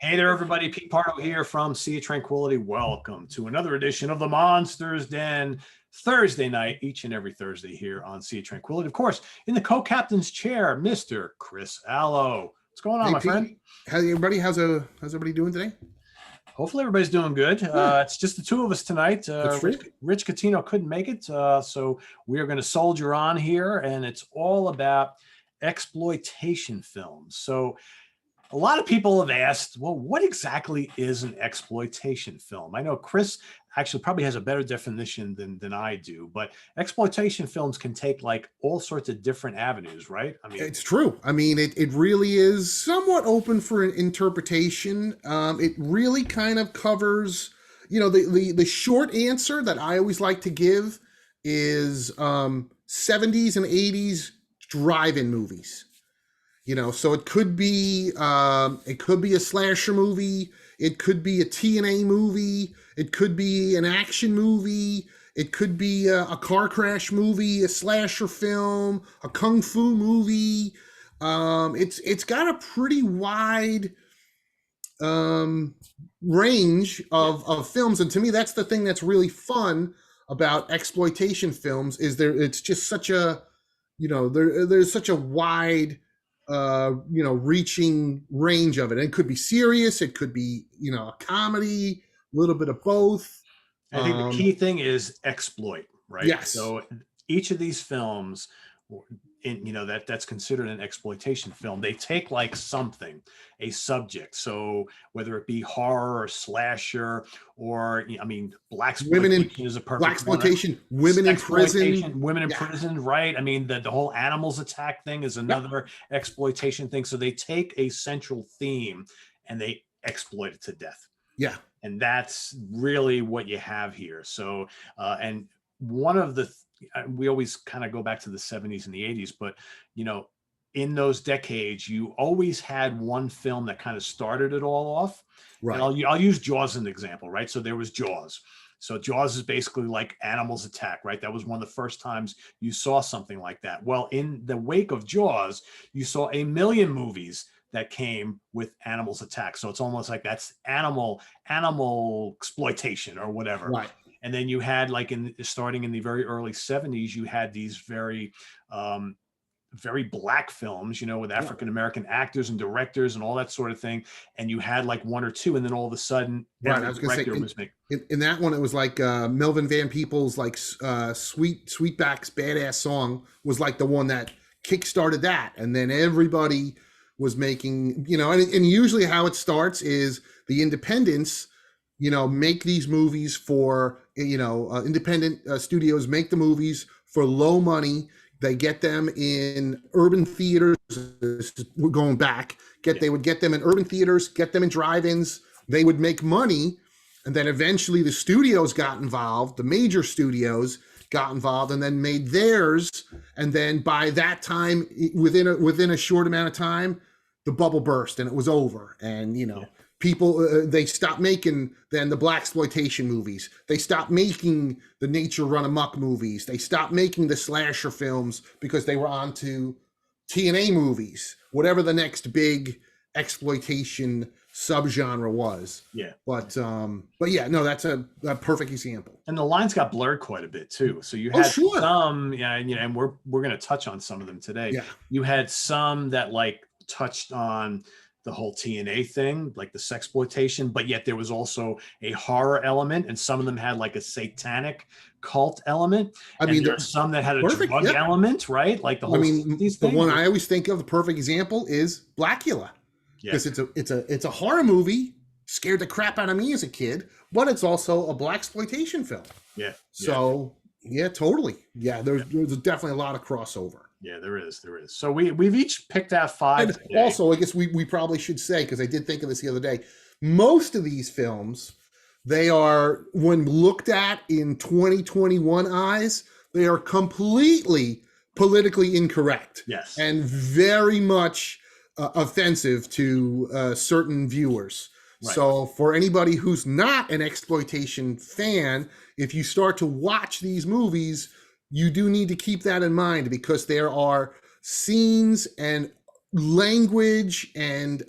Hey there, everybody. Pete Pardo here from Sea of Tranquility. Welcome to another edition of the Monsters Den Thursday night, each and every Thursday here on Sea of Tranquility. Of course, in the co-captain's chair, Mr. Chris Alo. What's going on, Hey my Pete, friend? how's everybody doing today? Hopefully everybody's doing good. Yeah. It's just the two of us tonight. That's true. Rich Catino couldn't make it, so we are going to soldier on here, and it's all about exploitation films. So a lot of people have asked, well, what exactly is an exploitation film? I know Chris actually probably has a better definition than I do, but exploitation films can take like all sorts of different avenues, right? I mean, It's true. I mean, it really is somewhat open for an interpretation. It really kind of covers, the short answer that I always like to give is 70s and 80s drive-in movies. So it could be a slasher movie, it could be a TNA movie, it could be an action movie, it could be a car crash movie, a slasher film, a kung fu movie. It's got a pretty wide range of films, and to me, that's the thing that's really fun about exploitation films is it's just such a there's such a wide reaching range of it. And it could be serious, it could be a comedy, a little bit of both. I think the key thing is exploit, right? Yes. So each of these films, that's considered an exploitation film. They take like something, a subject. So whether it be horror or slasher, or black exploitation is a perfect black exploitation, women in prison, right? I mean, the whole animals attack thing is another exploitation thing. So they take a central theme and they exploit it to death. Yeah. And that's really what you have here. So, and one of we always kind of go back to the 70s and the 80s, but, in those decades, you always had one film that kind of started it all off. Right. And I'll use Jaws as an example, right? So there was Jaws. So Jaws is basically like animals attack, right? That was one of the first times you saw something like that. Well, in the wake of Jaws, you saw a million movies that came with animals attack. So it's almost like that's animal exploitation or whatever. Right. And then you had starting in the very early 70s, you had these very black films, with African-American actors and directors and all that sort of thing. And you had like one or two, and then all of a sudden, right. I was going to say, in that one, it was like Melvin Van Peebles, like Sweetback's Badass Song was like the one that kickstarted that. And then everybody was making, and usually how it starts is the independents, make these movies for, independent studios make the movies for low money. They get them in urban theaters. We're going back. They would get them in urban theaters, get them in drive-ins. They would make money. And then eventually the studios got involved. The major studios got involved and then made theirs. And then by that time, within a short amount of time, the bubble burst and it was over. And, people, they stopped making then the blaxploitation movies. They stopped making the nature run amok movies. They stopped making the slasher films because they were on to TNA movies, whatever the next big exploitation subgenre was. Yeah. But yeah, no, that's a perfect example. And the lines got blurred quite a bit too. So you had some, and we're going to touch on some of them today. Yeah. You had some that touched on the whole TNA thing, like the sexploitation, but yet there was also a horror element, and some of them had like a satanic cult element. I mean, there's some that had a drug element, right? Like the whole. The one I always think of, the perfect example is Blacula, because it's a horror movie, scared the crap out of me as a kid, but it's also a blaxploitation film. Yeah. So yeah, totally. Yeah, there's definitely a lot of crossover. Yeah, there is. So we've each picked out 5 today. Also, I guess we probably should say, because I did think of this the other day, most of these films, they are, when looked at in 2021 eyes, they are completely politically incorrect. Yes. And very much offensive to certain viewers. Right. So for anybody who's not an exploitation fan, if you start to watch these movies, you do need to keep that in mind, because there are scenes and language and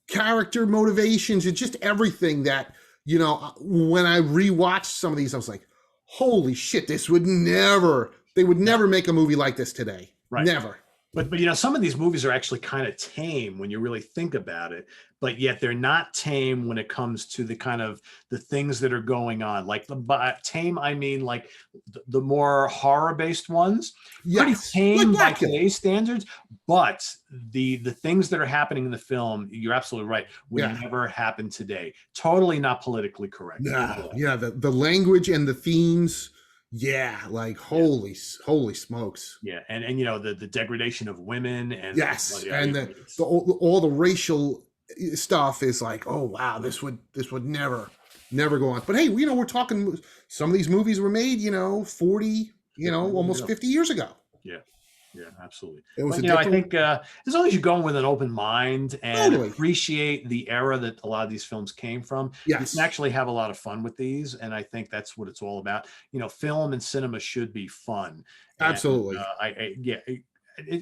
character motivations, and just everything that, you know, when I rewatched some of these, I was like, holy shit, they would never make a movie like this today. Right. Never. But you know, some of these movies are actually kind of tame when you really think about it, but yet they're not tame when it comes to the kind of the things that are going on. Like by tame, I mean like the more horror-based ones, pretty tame by today's standards. But the things that are happening in the film, you're absolutely right, would never happen today. Totally not politically correct. No, yeah, the language and the themes. Yeah, like holy smokes. Yeah, and you know the degradation of women and and all the racial stuff is like, oh wow, this would never go on. But hey, you know, we're talking, some of these movies were made, you know, 40, you know, almost 50 years ago. Yeah, absolutely. It was, but, you know, I think as long as you go in with an open mind and appreciate the era that a lot of these films came from, you can actually have a lot of fun with these. And I think that's what it's all about. You know, film and cinema should be fun. Absolutely.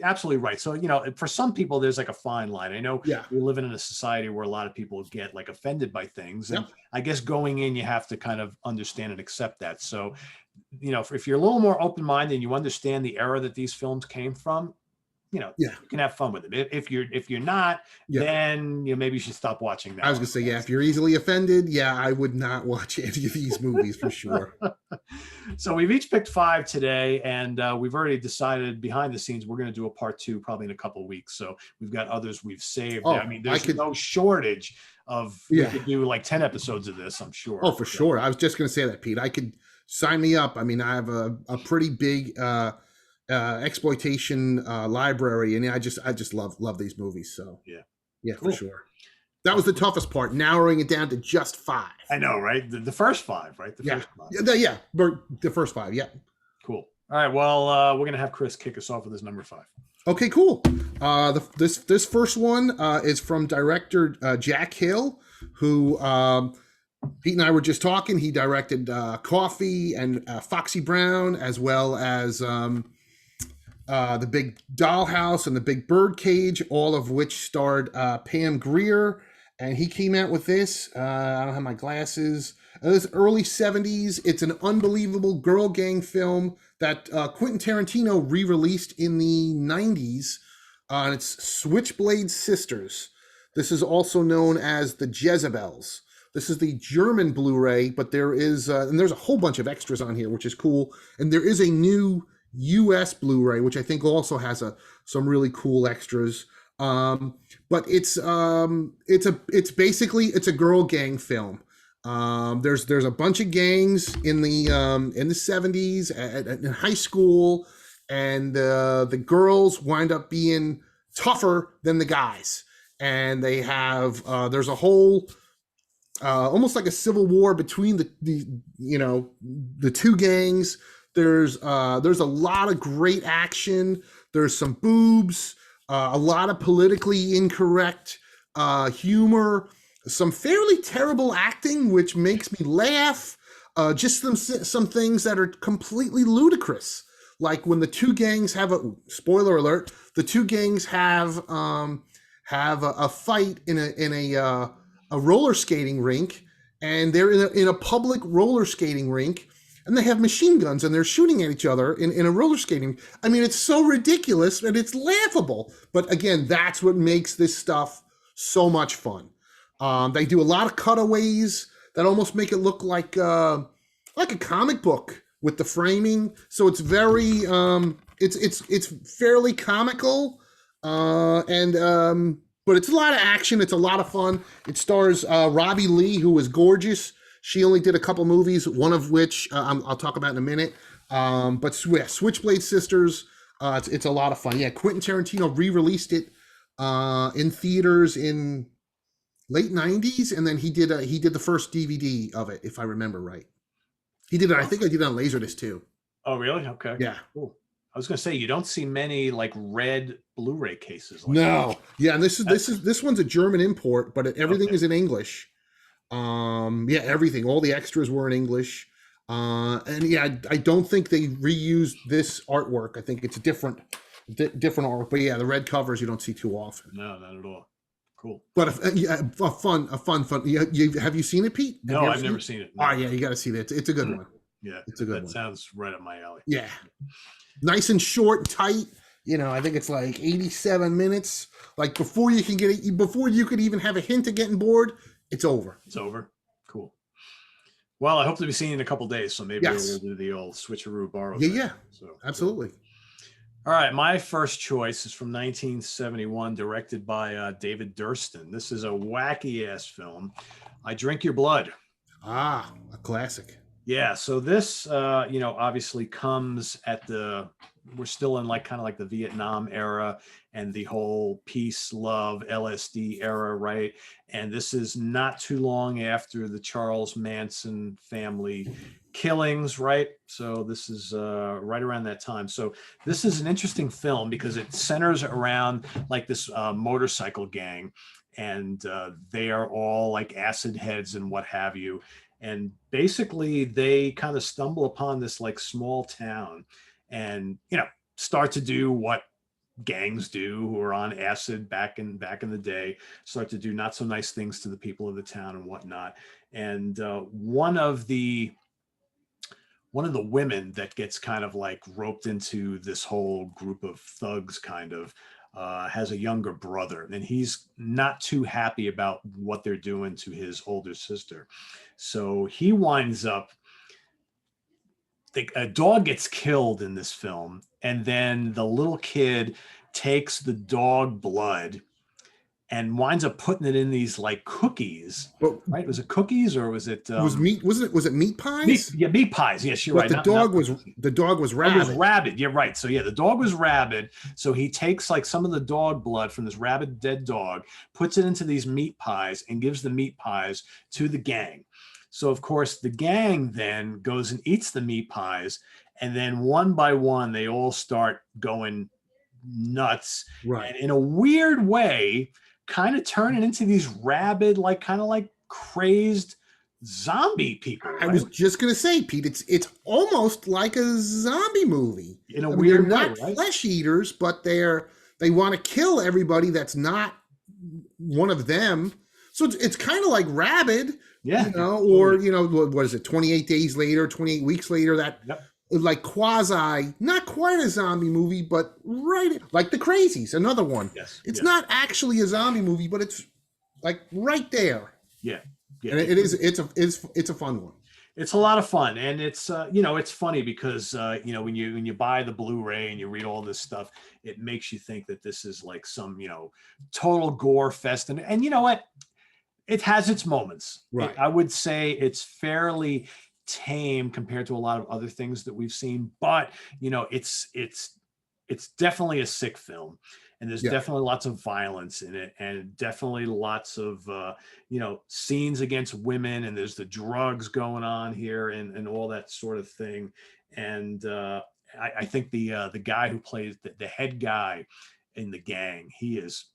Absolutely right. So, you know, for some people, there's like a fine line. I know we live in a society where a lot of people get like offended by things. And I guess going in, you have to kind of understand and accept that. So, you know, if you're a little more open-minded and you understand the era that these films came from, you know, you can have fun with them. If you're not, then, you know, maybe you should stop watching that. I was gonna say, if you're easily offended, I would not watch any of these movies for sure. So we've each picked 5 today, and we've already decided behind the scenes we're going to do a part 2 probably in a couple of weeks. So we've got others we've saved. I mean, there's no shortage of we could do like 10 episodes of this, I'm sure. Oh, for sure. I was just going to say that, Pete. I could sign me up. I mean, I have a pretty big exploitation library, and I just love these movies. So cool. For sure. That was the toughest part, narrowing it down to just 5. I know, right? The first 5, right? First 5. The first 5. Yeah. Cool. All right. Well, we're gonna have Chris kick us off with his number 5. Okay, cool. This first one is from director Jack Hill, who Pete and I were just talking. He directed Coffee and Foxy Brown, as well as The Big Dollhouse and The Big Birdcage, all of which starred Pam Grier. And he came out with this. I don't have my glasses. This early 70s. It's an unbelievable girl gang film that Quentin Tarantino re-released in the 90s. And it's Switchblade Sisters. This is also known as The Jezebels. This is the German Blu-ray, but there is, and there's a whole bunch of extras on here, which is cool. And there is a new US Blu-ray, which I think also has some really cool extras. But it's basically a girl gang film. There's a bunch of gangs in the 70s in high school, and the girls wind up being tougher than the guys, and they have there's a whole almost like a civil war between the two gangs. There's a lot of great action. There's some boobs, a lot of politically incorrect humor, some fairly terrible acting, which makes me laugh. Just some things that are completely ludicrous, like when the two gangs have spoiler alert, the two gangs have a fight in a roller skating rink, and they're in a public roller skating rink, and they have machine guns and they're shooting at each other in a roller skating. I mean, it's so ridiculous and it's laughable. But again, that's what makes this stuff so much fun. They do a lot of cutaways that almost make it look like a comic book with the framing. So it's very it's fairly comical, but it's a lot of action. It's a lot of fun. It stars Robbie Lee, who was gorgeous. She only did a couple movies, one of which I'll talk about in a minute. But Switchblade Sisters, it's a lot of fun. Yeah, Quentin Tarantino re-released it in theaters in late 90s, and then he did the first DVD of it, if I remember right. He did it. I think I did it on Laserdisc too. Oh, really? Okay. Yeah. Cool. I was going to say, you don't see many like red Blu-ray cases. Like no. that. Yeah, and this one's a German import, but everything is in English. Everything. All the extras were in English. And yeah, I don't think they reused this artwork. I think it's a different artwork. But yeah, the red covers you don't see too often. No, not at all. Cool. But a fun. Have you seen it, Pete? No, I've never seen it. No. Oh yeah, you got to see that. It's a good one. Yeah, it's a good one. That sounds right up my alley. Yeah, nice and short and tight. I think it's like 87 minutes. Like before you could even have a hint of getting bored, it's over. It's over. Cool. Well, I hope to be seeing you in a couple days, so maybe we'll do the old switcheroo borrow. Yeah, so absolutely. All right, my first choice is from 1971, directed by David Durston. This is a wacky ass film. I Drink Your Blood. Ah, a classic. Yeah, so this, obviously comes at we're still in kind of the Vietnam era and the whole peace, love, LSD era, right? And this is not too long after the Charles Manson family killings, right? So this is right around that time. So this is an interesting film because it centers around this motorcycle gang, and they are all acid heads and what have you. And basically they kind of stumble upon this small town and, start to do what gangs do who are on acid back in the day, start to do not so nice things to the people of the town and whatnot. And one of the women that gets kind of roped into this whole group of thugs kind of has a younger brother, and he's not too happy about what they're doing to his older sister. So he winds up, a dog gets killed in this film, and then the little kid takes the dog blood and winds up putting it in these cookies. But, right? Was it cookies or was it? Was meat? Was it meat pies? Meat pies. Yes, you're right. The dog was rabid. The dog was rabid. You're right. So yeah, the dog was rabid. So he takes some of the dog blood from this rabid dead dog, puts it into these meat pies, and gives the meat pies to the gang. So of course the gang then goes and eats the meat pies, and then one by one they all start going nuts, right? And in a weird way, kind of turning into these rabid, kind of crazed zombie people. Right? I was just gonna say, Pete, it's almost like a zombie movie. In a weird way, not flesh eaters, but they want to kill everybody that's not one of them. So it's kind of like Rabid, or what is it? 28 days later, 28 weeks later, that. Yep. Quasi, not quite a zombie movie, but right, like The Crazies, another one. Yes, it's not actually a zombie movie, but it's right there. Yeah, and it's a fun one. It's a lot of fun, and it's it's funny because when you buy the Blu-ray and you read all this stuff, it makes you think that this is some total gore fest, and you know what, it has its moments. Right. I would say it's fairly tame compared to a lot of other things that we've seen, but it's definitely a sick film, and there's definitely lots of violence in it, and definitely lots of scenes against women, and there's the drugs going on here and all that sort of thing. And I think the guy who plays the head guy in the gang, he is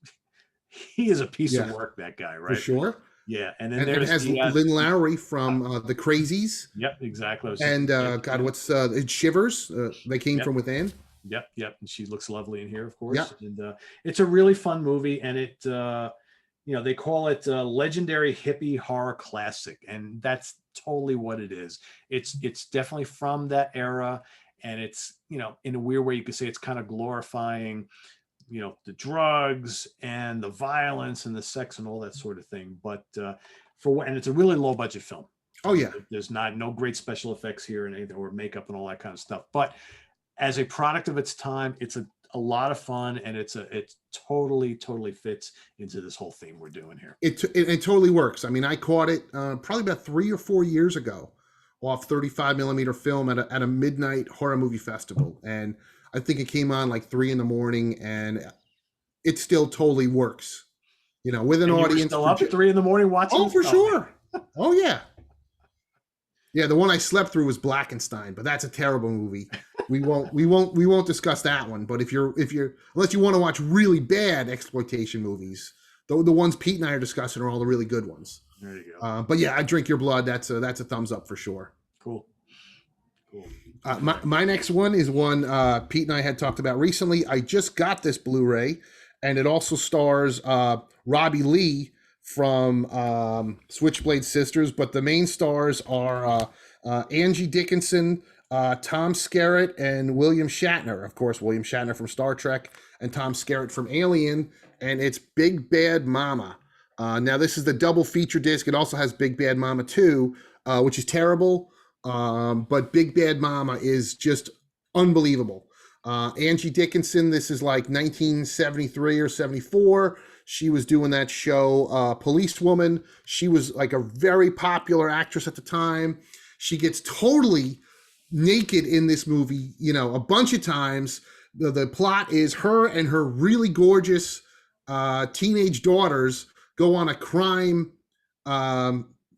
a piece of work, that guy, right? For sure. Yeah, and then it has Lynn Lowry from The Crazies. Yep, exactly. And what's Shivers? They came from within. Yep. And she looks lovely in here, of course. Yep. And it's a really fun movie, and it they call it legendary hippie horror classic, and that's totally what it is. It's definitely from that era, and it's in a weird way you could say it's kind of glorifying the drugs and the violence and the sex and all that sort of thing. But and it's a really low budget film. Oh yeah. There's no great special effects here and anything, or makeup and all that kind of stuff. But as a product of its time, it's a lot of fun, and it totally fits into this whole theme we're doing here. It totally works. I mean, I caught it probably about 3 or 4 years ago off 35 millimeter film at a midnight horror movie festival. And I think it came on 3 a.m, and it still totally works. With an audience. You were still up at 3 a.m. watching? Oh, for sure. Oh yeah. Yeah, the one I slept through was Blackenstein, but that's a terrible movie. We won't discuss that one. But if you're unless you want to watch really bad exploitation movies, the ones Pete and I are discussing are all the really good ones. There you go. But yeah, I Drink Your Blood. That's a thumbs up for sure. Cool. My next one is one Pete and I had talked about recently. I just got this Blu-ray, and it also stars Robbie Lee from Switchblade Sisters, but the main stars are Angie Dickinson, Tom Skerritt, and William Shatner. Of course, William Shatner from Star Trek and Tom Skerritt from Alien, and it's Big Bad Mama. Now, this is the double feature disc. It also has Big Bad Mama 2, which is terrible, but Big Bad Mama is just unbelievable. Angie Dickinson, this is like 1973 or 74. She was doing that show, Policewoman. She was like a very popular actress at the time. She gets totally naked in this movie, you know, a bunch of times. The plot is her and her really gorgeous teenage daughters go on a crime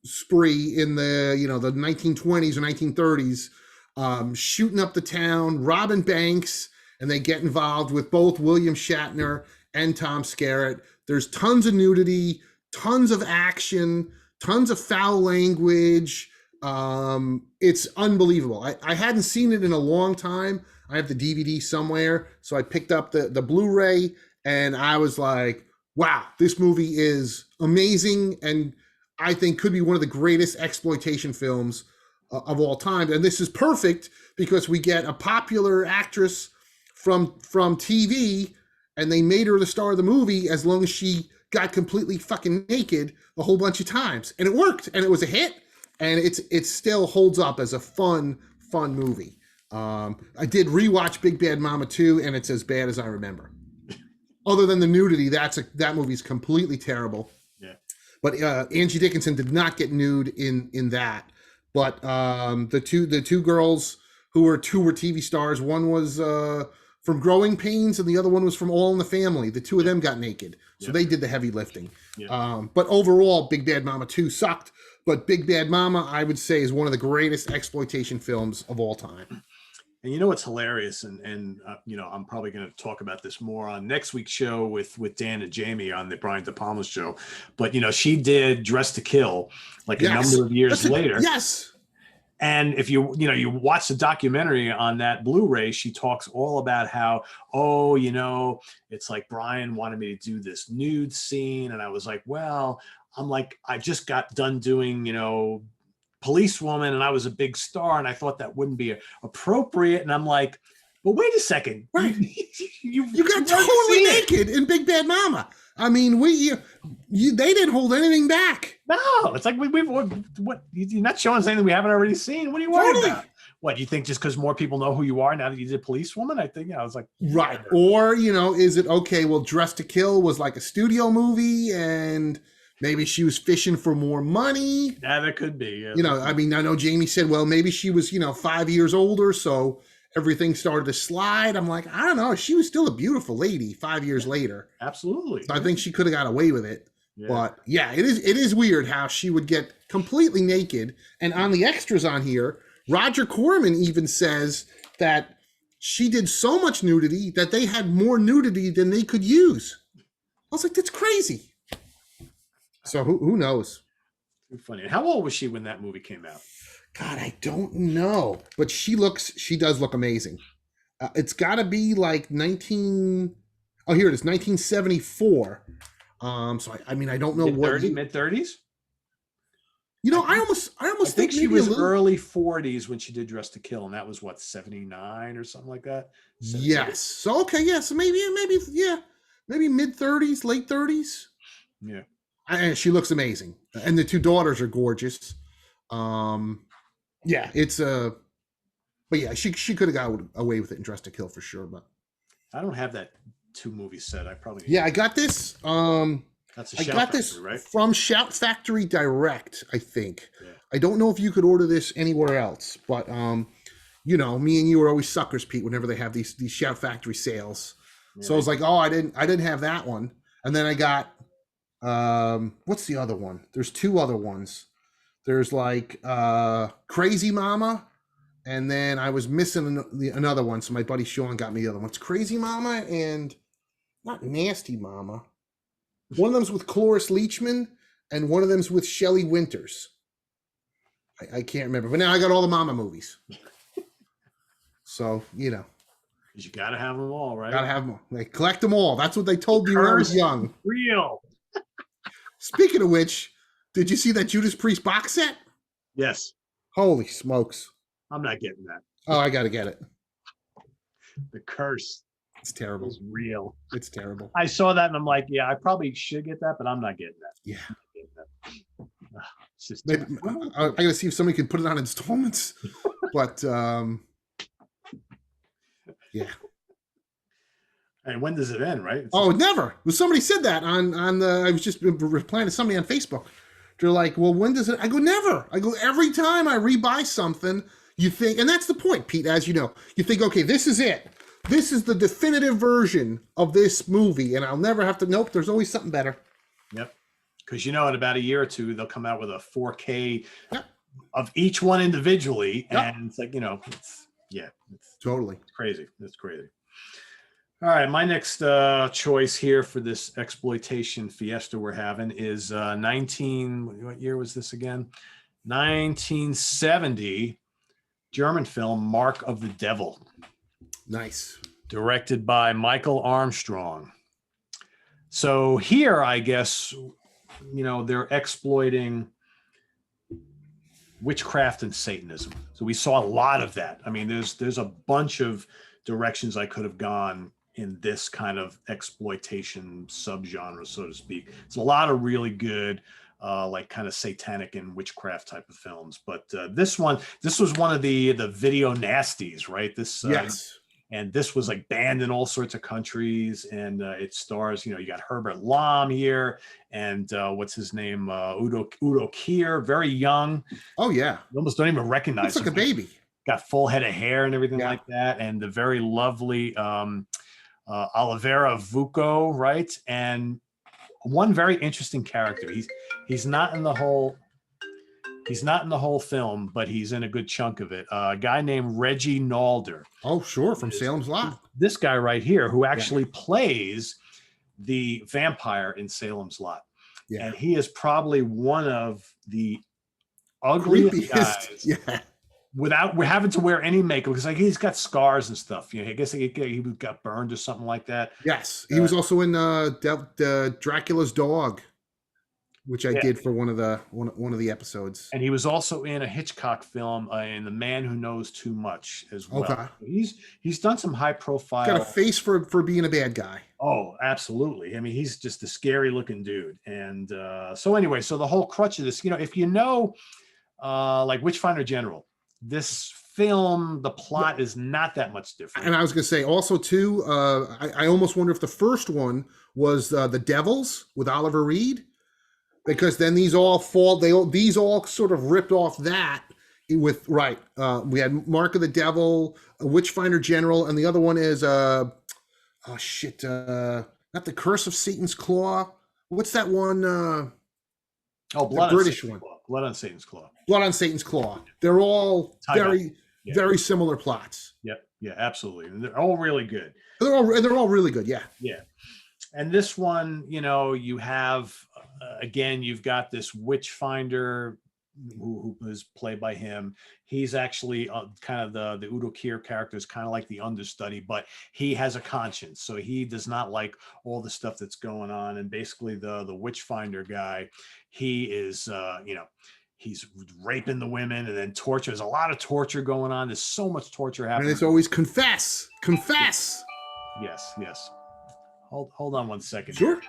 spree in the, you know, the 1920s or 1930s, shooting up the town, robbing banks, and they get involved with both William Shatner and Tom Skerritt. There's tons of nudity, tons of action, tons of foul language. It's unbelievable. I hadn't seen it in a long time. I have the DVD somewhere, so I picked up the Blu-ray, and I was like, wow, this movie is amazing, and I think could be one of the greatest exploitation films of all time. And this is perfect because we get a popular actress from TV, and they made her the star of the movie as long as she got completely fucking naked a whole bunch of times. And it worked, and it was a hit, and it still holds up as a fun movie. I did rewatch Big Bad Mama 2, and it's as bad as I remember. Other than the nudity, that movie's completely terrible. Yeah. But Angie Dickinson did not get nude in that. But the two girls who were TV stars, one was from Growing Pains, and the other one was from All in the Family. The two of them got naked, so they did the heavy lifting. Yeah. But overall, Big Bad Mama 2 sucked. But Big Bad Mama, I would say, is one of the greatest exploitation films of all time. And you know what's hilarious, and you know, I'm probably going to talk about this more on next week's show with Dan and Jamie on the Brian De Palma show. But you know, she did Dress to Kill like a number of years later. Yes. And if you watch the documentary on that Blu-ray, she talks all about how, oh, you know, it's like Brian wanted me to do this nude scene, and I was like, well, I'm like, I just got done doing, you know, Policewoman, and I was a big star, and I thought that wouldn't be appropriate. And I'm like, well, wait a second, right? you got totally naked in Big Bad Mama. I mean, they didn't hold anything back. No, it's like we've what you're not showing us anything we haven't already seen. What are you worried about? What, you think just because more people know who you are now that you did Policewoman? I think, I was like, right. Or, you know, is it okay? Well, Dress to Kill was like a studio movie, and maybe she was fishing for more money. Yeah, that could be. Yeah, you know, I mean, I know Jamie said, well, maybe she was, 5 years older, so everything started to slide. I'm like, I don't know. She was still a beautiful lady 5 years later. Absolutely. So I think she could have got away with it. Yeah. But yeah, it is weird how she would get completely naked. And on the extras on here, Roger Corman even says that she did so much nudity that they had more nudity than they could use. I was like, that's crazy. So who knows? Too funny. How old was she when that movie came out? God, I don't know. But she does look amazing. It's got to be like here it is, 1974. So I mean, I don't know mid-30s? You know, I almost think she was early 40s when she did Dress to Kill, and that was what, 79 or something like that? 78. Yes. So okay, yeah. So maybe mid-30s, late 30s. Yeah. And she looks amazing, and the two daughters are gorgeous. Yeah, it's but yeah, she could have got away with it in Dress to Kill for sure. But I don't have that 2 movie set. I probably I got this. That's a Shout Factory, right? From Shout Factory Direct, I think. Yeah. I don't know if you could order this anywhere else, but you know, me and you are always suckers, Pete, whenever they have these Shout Factory sales. Yeah. So I was like, oh, I didn't have that one, and then I got what's the other one? There's 2 other ones. There's like Crazy Mama, and then I was missing another one, so my buddy Sean got me the other one. It's Crazy Mama and not Nasty Mama. One of them's with Cloris Leachman, and one of them's with Shelley Winters. I can't remember, but now I got all the Mama movies. So, you know, Because you got to have them all, right? Gotta have them. They collect them all. That's what they told me when I was young. Real. Speaking of which, did you see that Judas Priest box set? Yes. Holy smokes. I'm not getting that. Oh, I got to get it. The curse. It's terrible. It's real. It's terrible. I saw that and I'm like, yeah, I probably should get that, but I'm not getting that. Yeah. Getting that. It's just Maybe, I got to see if somebody can put it on installments. But yeah. And when does it end, right? Oh, never. Well, somebody said that on the. I was just replying to somebody on Facebook. They're like, "Well, when does it?" I go, "Never." I go, every time I rebuy something, you think, and that's the point, Pete. As you know, you think, okay, this is it. This is the definitive version of this movie, and I'll never have to. Nope. There's always something better. Yep. Because in about a year or two, they'll come out with a 4K of each one individually, and it's like it's Totally crazy. It's crazy. All right, my next choice here for this exploitation fiesta we're having is what year was this again? 1970 German film Mark of the Devil. Nice. Directed by Michael Armstrong. So here, I guess, they're exploiting witchcraft and Satanism. So we saw a lot of that. I mean, there's a bunch of directions I could have gone in this kind of exploitation subgenre, so to speak. It's a lot of really good, like kind of satanic and witchcraft type of films. But this was one of the video nasties, right? Yes. And this was like banned in all sorts of countries. And it stars, you got Herbert Lom here, and what's his name? Udo Kier, very young. Oh yeah. You almost don't even recognize him. Looks like a baby. Got full head of hair and everything like that. And the very lovely Olivera Vuko, right? And one very interesting character. He's not in the whole film, but he's in a good chunk of it. A guy named Reggie Nalder. Oh, sure, from Salem's Lot. This guy right here, who actually plays the vampire in Salem's Lot. Yeah. And he is probably one of the ugliest guys. Yeah. Without having to wear any makeup, because like he's got scars and stuff. I guess he got burned or something like that. Yes, he was also in Dracula's Dog, which I did for one of the episodes. And he was also in a Hitchcock film, in The Man Who Knows Too Much as well. Okay. He's done some high profile. Got a face for being a bad guy. Oh, absolutely. I mean, he's just a scary looking dude. And so anyway, so the whole crutch of this, if like Witchfinder General. This film, the plot is not that much different. And I was going to say also too, I almost wonder if the first one was The Devils with Oliver Reed, because then these all sort of ripped off that with we had Mark of the Devil, Witchfinder General, and the other one is not The Curse of Satan's Claw. What's that one? Blood the British one. Blood on Satan's Claw. Blood on Satan's Claw. They're all very similar plots. Yeah, absolutely. And they're all really good. They're all really good. Yeah. Yeah. And this one, you have again, you've got this Witchfinder who is played by him. He's actually kind of the Udo Kier character is kind of like the understudy, but he has a conscience, so he does not like all the stuff that's going on. And basically, the Witchfinder guy, he is he's raping the women and then torture. There's a lot of torture going on. There's so much torture happening. And it's always confess. Yes. Hold on one second. Sure.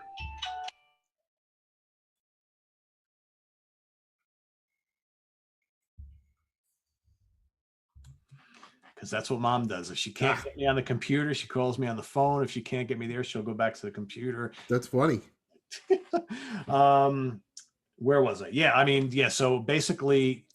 Because that's what Mom does. If she can't get me on the computer, she calls me on the phone. If she can't get me there, she'll go back to the computer. That's funny. Where was I? Yeah, I mean, so basically,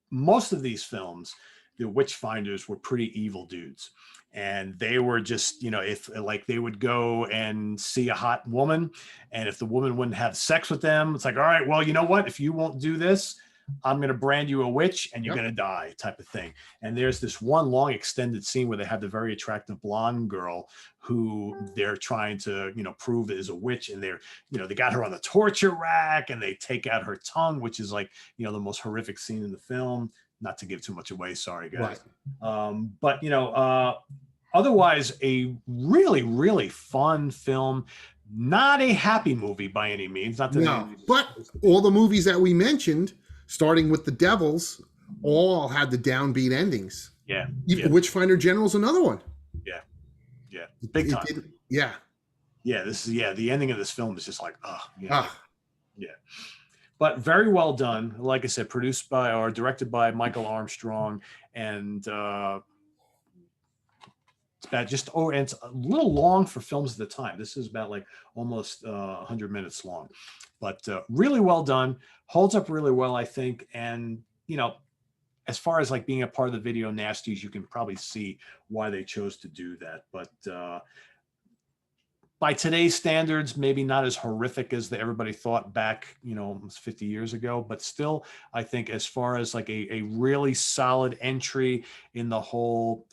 most of these films, the Witchfinders were pretty evil dudes. And they were just, if like they would go and see a hot woman, and if the woman wouldn't have sex with them, it's like, all right, well, you know what? If you won't do this, I'm going to brand you a witch and you're going to die type of thing. And there's this one long extended scene where they have the very attractive blonde girl who they're trying to, prove is a witch. And they're, they got her on the torture rack and they take out her tongue, which is like, the most horrific scene in the film. Not to give too much away. Sorry, guys. Right. But, Otherwise, a really, really fun film. Not a happy movie by any means. Not that No, but all the movies that we mentioned, starting with the Devils, all had the downbeat endings. Yeah. Even Witchfinder General's another one. Yeah. Yeah. Big time. Yeah. Yeah. The ending of this film is just like, yeah. But very well done. Like I said, produced by or directed by Michael Armstrong, and it's just and it's a little long for films at the time. This is about like almost 100 minutes long, but really well done. Holds up really well, I think. And as far as like being a part of the video nasties, you can probably see why they chose to do that. But by today's standards, maybe not as horrific as everybody thought back, almost 50 years ago, but still, I think as far as like a really solid entry in the whole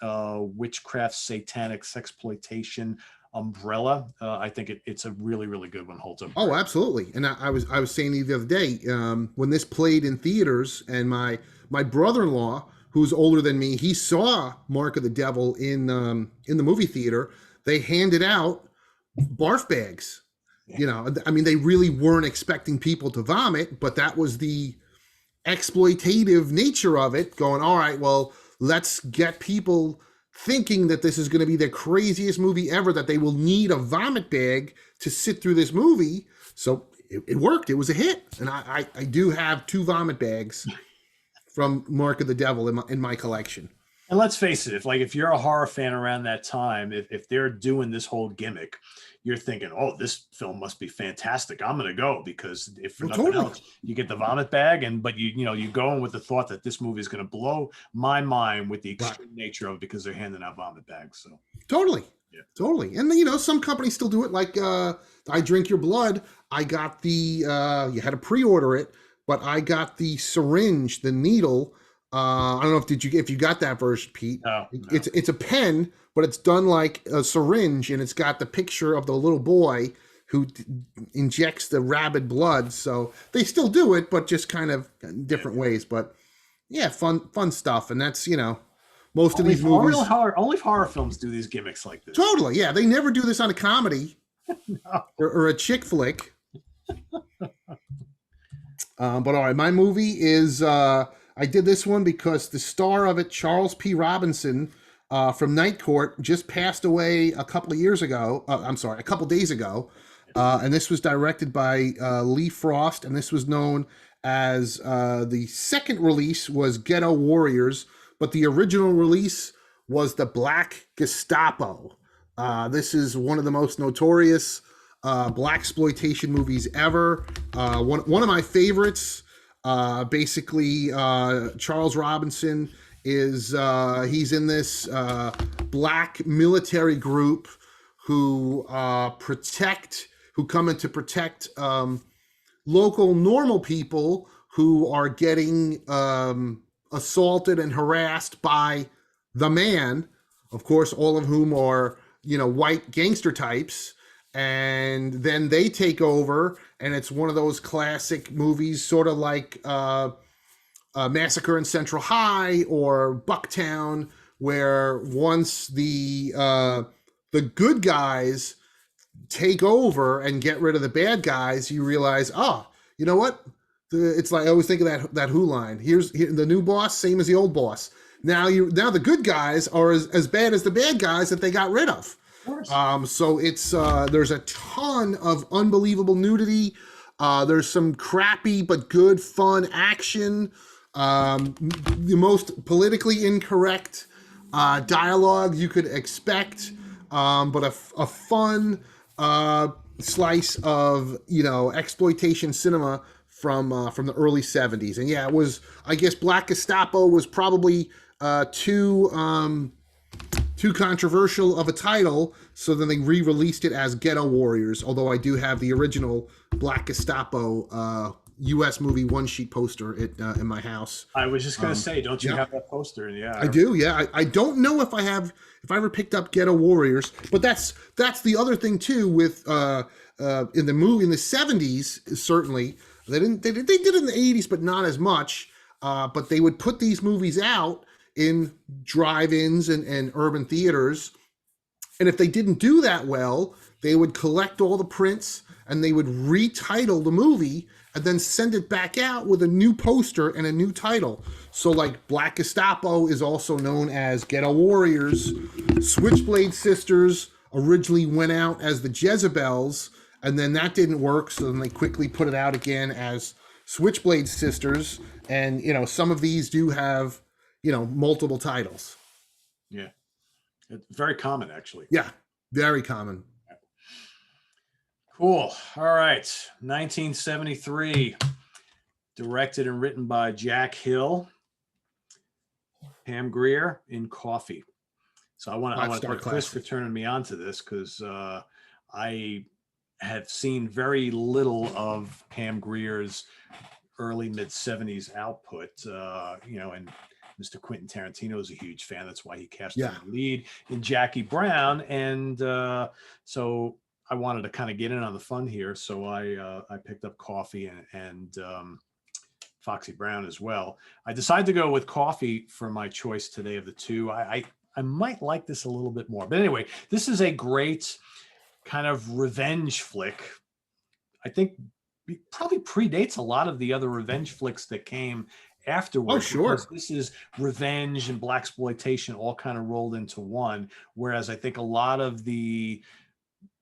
witchcraft, satanic sexploitation umbrella, I think it's a really, really good one. Holds up. Oh, absolutely. And I was saying the other day, when this played in theaters, and my brother-in-law, who's older than me, he saw Mark of the Devil in the movie theater. They handed out barf bags. I mean, they really weren't expecting people to vomit, but that was the exploitative nature of it, going, all right, well, let's get people thinking that this is going to be the craziest movie ever, that they will need a vomit bag to sit through this movie. So it worked. It was a hit. And I do have 2 vomit bags from Mark of the Devil in my collection. And let's face it, if you're a horror fan around that time, if they're doing this whole gimmick, you're thinking, oh, this film must be fantastic. I'm going to go, because if for nothing else, you get the vomit bag, but you go in with the thought that this movie is going to blow my mind with the extreme nature of it, because they're handing out vomit bags. So totally. And some companies still do it. Like I Drink Your Blood. I got the you had to pre-order it, but I got the syringe, the needle. I don't know if you got that version, Pete. No. It's a pen, but it's done like a syringe, and it's got the picture of the little boy who injects the rabid blood. So they still do it, but just kind of different ways. But yeah, fun stuff. And that's most of these movies. Only horror films do these gimmicks like this. Totally, yeah. They never do this on a comedy or a chick flick. But all right, my movie is. I did this one because the star of it, Charles P. Robinson, from Night Court, just passed away a couple days ago. And this was directed by Lee Frost, and this was known as the second release was Ghetto Warriors, but the original release was the Black Gestapo. This is one of the most notorious blaxploitation movies ever. One of my favorites. Basically, Charles Robinson is he's in this black military group who come in to protect local normal people who are getting assaulted and harassed by the man, of course, all of whom are white gangster types. And then they take over, and it's one of those classic movies, sort of like Massacre in Central High or Bucktown, where once the good guys take over and get rid of the bad guys, you realize, you know what? It's like I always think of that Who line. Here's the new boss, same as the old boss. Now the good guys are as bad as the bad guys that they got rid of. So it's there's a ton of unbelievable nudity. There's some crappy but good fun action. The most politically incorrect dialogue you could expect, but a fun slice of exploitation cinema from the early 70s. And yeah, it was, I guess, Black Gestapo was probably too controversial of a title, so then they re-released it as Ghetto Warriors, although I do have the original Black Gestapo U.S. movie one-sheet poster in my house. I was just going to say, don't you have that poster? Yeah, I do, yeah. I don't know if I ever picked up Ghetto Warriors, but that's the other thing, too, with in the movie, in the 70s, certainly. They did it in the 80s, but not as much. But they would put these movies out in drive-ins and urban theaters, And if they didn't do that well, they would collect all the prints and they would retitle the movie and then send it back out with a new poster and a new title. So like Black Gestapo is also known as Ghetto Warriors. Switchblade Sisters originally went out as the Jezebels, and then that didn't work. So then they quickly put it out again as Switchblade Sisters. And, you know, some of these do have, you know, multiple titles. Yeah. It's very common, actually. Yeah, very common. Cool. All right. 1973, directed and written by Jack Hill, Pam Grier, in Coffee. So I want to thank Chris for turning me on to this, because I have seen very little of Pam Grier's early mid-70s output, you know, and Mr. Quentin Tarantino is a huge fan. That's why he cast her in the lead in Jackie Brown. And so I wanted to kind of get in on the fun here. So I picked up Coffee and Foxy Brown as well. I decided to go with Coffee for my choice today of the two. I might like this a little bit more. But anyway, this is a great kind of revenge flick. I think it probably predates a lot of the other revenge flicks that came afterwards. Oh, sure. This is revenge and blaxploitation all kind of rolled into one. Whereas I think a lot of the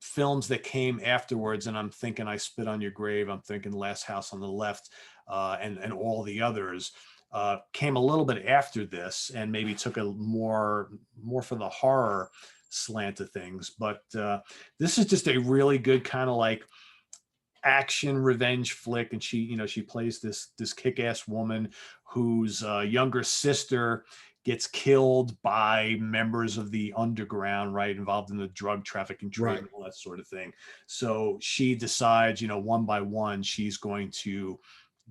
films that came afterwards, and I'm thinking I Spit on Your Grave, I'm thinking Last House on the Left, and all the others, came a little bit after this and maybe took a more for the horror slant of things. But this is just a really good kind of like action revenge flick. And she plays this kick-ass woman whose younger sister gets killed by members of the underground, right, involved in the drug trafficking trade, and all that sort of thing. So she decides, one by one, she's going to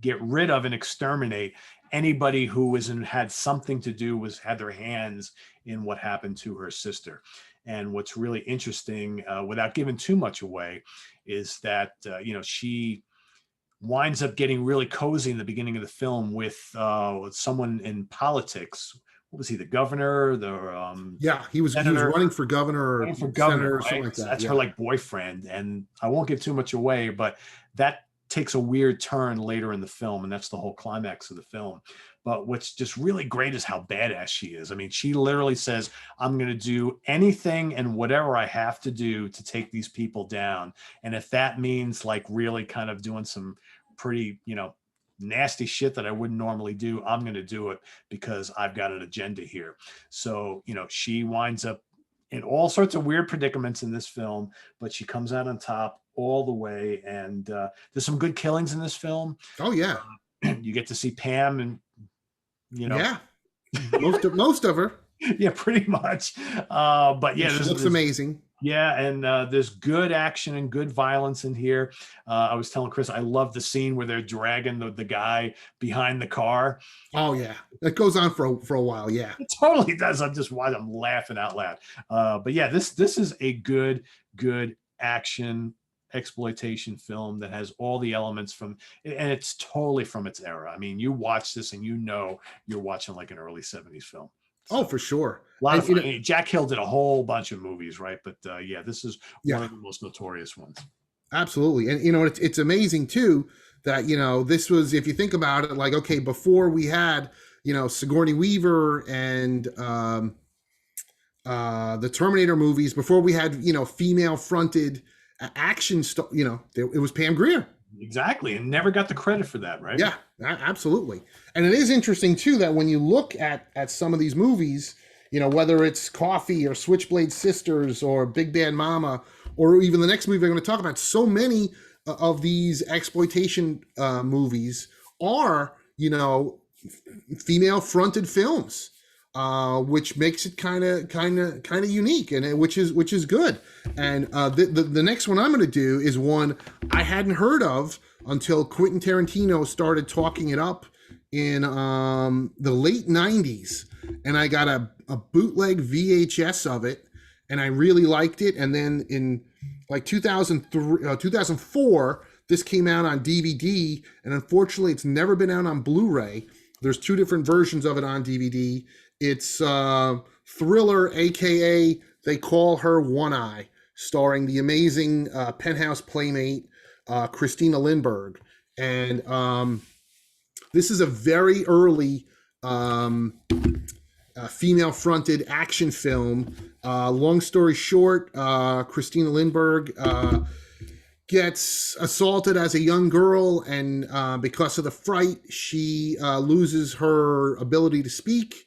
get rid of and exterminate anybody who had something to do, had their hands in what happened to her sister. And what's really interesting, without giving too much away, is that she winds up getting really cozy in the beginning of the film with someone in politics. What was he, the governor? He was running for governor or senator or something like that. That's her like boyfriend. And I won't give too much away, but that takes a weird turn later in the film, and that's the whole climax of the film. But what's just really great is how badass she is. I mean, she literally says, I'm going to do anything and whatever I have to do to take these people down. And if that means like really kind of doing some pretty, nasty shit that I wouldn't normally do, I'm going to do it because I've got an agenda here. So, she winds up in all sorts of weird predicaments in this film, but she comes out on top all the way. And there's some good killings in this film. Oh yeah. You get to see Pam and, most of her. Yeah, pretty much. But yeah, she looks amazing. Yeah, and there's good action and good violence in here. I was telling Chris, I love the scene where they're dragging the guy behind the car. Oh yeah, that goes on for a while. Yeah, it totally does. I'm laughing out loud. But yeah, this is a good action exploitation film that has all the elements and it's totally from its era. I mean, you watch this and you're watching like an early 70s film. So, for sure. A lot of fun. Jack Hill did a whole bunch of movies, right? But this is one of the most notorious ones. Absolutely. And, it's amazing too that, this was, if you think about it, like, okay, before we had, Sigourney Weaver and the Terminator movies, before we had, female fronted action stuff, it was Pam Grier. Exactly. And never got the credit for that, right? Yeah, absolutely. And it is interesting too that when you look at some of these movies, whether it's Coffee or Switchblade Sisters or Big Bad Mama, or even the next movie we're going to talk about, so many of these exploitation movies are, female fronted films, which makes it kind of unique, and which is good. And the next one I'm going to do is one I hadn't heard of until Quentin Tarantino started talking it up in the late 90s, and I got a bootleg VHS of it, and I really liked it. And then in like 2004, this came out on DVD, and unfortunately it's never been out on Blu-ray. There's two different versions of it on DVD. It's Thriller, aka They Call Her One Eye, starring the amazing Penthouse playmate Christina Lindbergh. And this is a very early female-fronted action film. Long story short, Christina Lindbergh gets assaulted as a young girl, and because of the fright, she loses her ability to speak.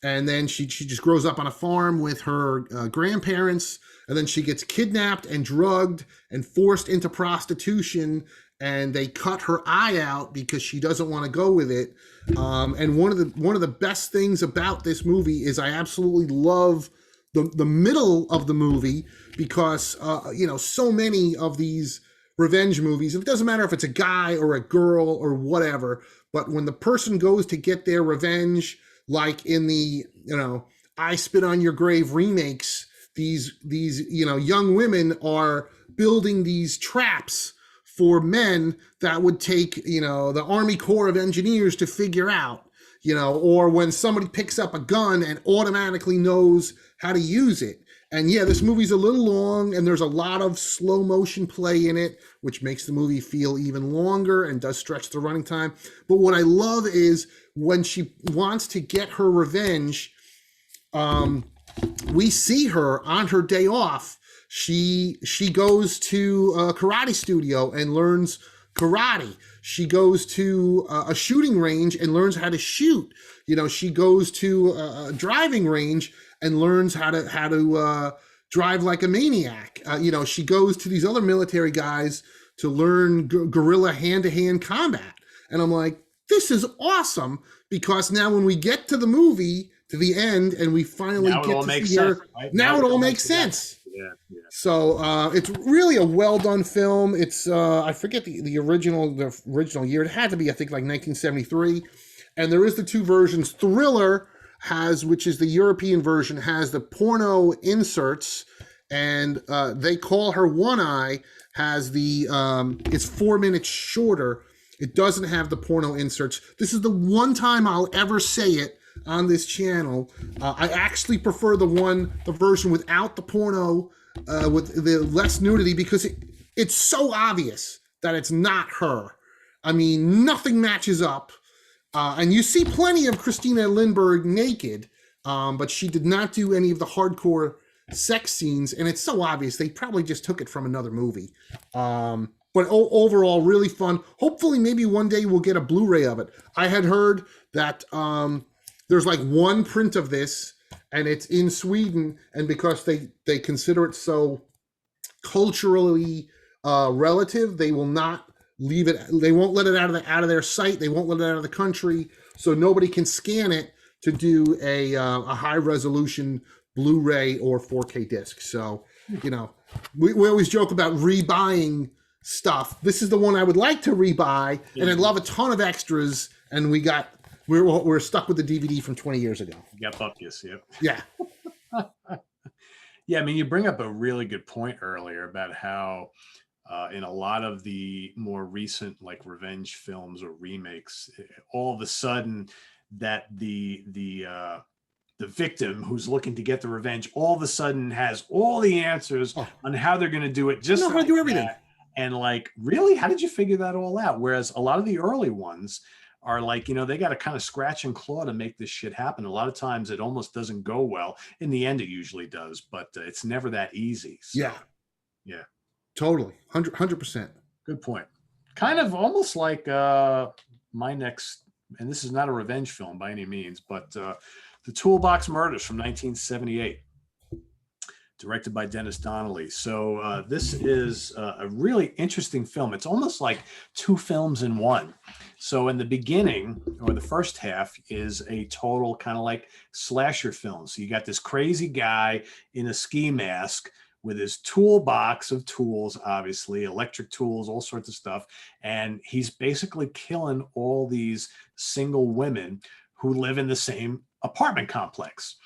And then she just grows up on a farm with her grandparents, and then she gets kidnapped and drugged and forced into prostitution, and they cut her eye out because she doesn't want to go with it. And one of the best things about this movie is I absolutely love the middle of the movie, because so many of these revenge movies, it doesn't matter if it's a guy or a girl or whatever, but when the person goes to get their revenge, like in the I Spit on Your Grave remakes, these young women are building these traps for men that would take the Army Corps of Engineers to figure out, or when somebody picks up a gun and automatically knows how to use it. And yeah, this movie's a little long, and there's a lot of slow motion play in it, which makes the movie feel even longer and does stretch the running time. But what I love is when she wants to get her revenge, we see her on her day off. She goes to a karate studio and learns karate. She goes to a shooting range and learns how to shoot. She goes to a driving range and learns how to drive like a maniac. She goes to these other military guys to learn guerrilla hand-to-hand combat. And I'm like, this is awesome, because now when we get to the movie, to the end, and we finally get to see her, right? Now it all makes sense. Yeah. So it's really a well done film. It's I forget the original year. It had to be, I think, like 1973. And there is the two versions. Thriller which is the European version, has the porno inserts, and They Call Her One Eye has the it's 4 minutes shorter. It doesn't have the porno inserts. This is the one time I'll ever say it on this channel. I actually prefer the version without the porno, with the less nudity, because it's so obvious that it's not her. I mean, nothing matches up. And you see plenty of Christina Lindbergh naked, but she did not do any of the hardcore sex scenes, and it's so obvious they probably just took it from another movie. But overall, really fun. Hopefully, maybe one day we'll get a Blu-ray of it. I had heard that there's like one print of this, and it's in Sweden, and because they consider it so culturally relative, they will not leave it. They won't let it out of their sight. They won't let it out of the country, so nobody can scan it to do a high resolution Blu-ray or 4K disc. So we always joke about rebuying stuff. This is the one I would like to rebuy, and I'd love a ton of extras. And we're stuck with the DVD from 20 years ago. You got buckies, yep. Yeah. Yeah, I mean, you bring up a really good point earlier about how in a lot of the more recent like revenge films or remakes, all of a sudden that the victim who's looking to get the revenge all of a sudden has all the answers on how they're going to do it. Just know how to do everything. And like, really, how did you figure that all out? Whereas a lot of the early ones are like, they got to kind of scratch and claw to make this shit happen. A lot of times it almost doesn't go well. In the end, it usually does, but it's never that easy. So, yeah. Totally. 100%. Good point. Kind of almost like my next, and this is not a revenge film by any means, but the Toolbox Murders from 1978, directed by Dennis Donnelly. So this is a really interesting film. It's almost like two films in one. So in the beginning, or the first half, is a total kind of like slasher film. So you got this crazy guy in a ski mask with his toolbox of tools, obviously, electric tools, all sorts of stuff. And he's basically killing all these single women who live in the same apartment complex.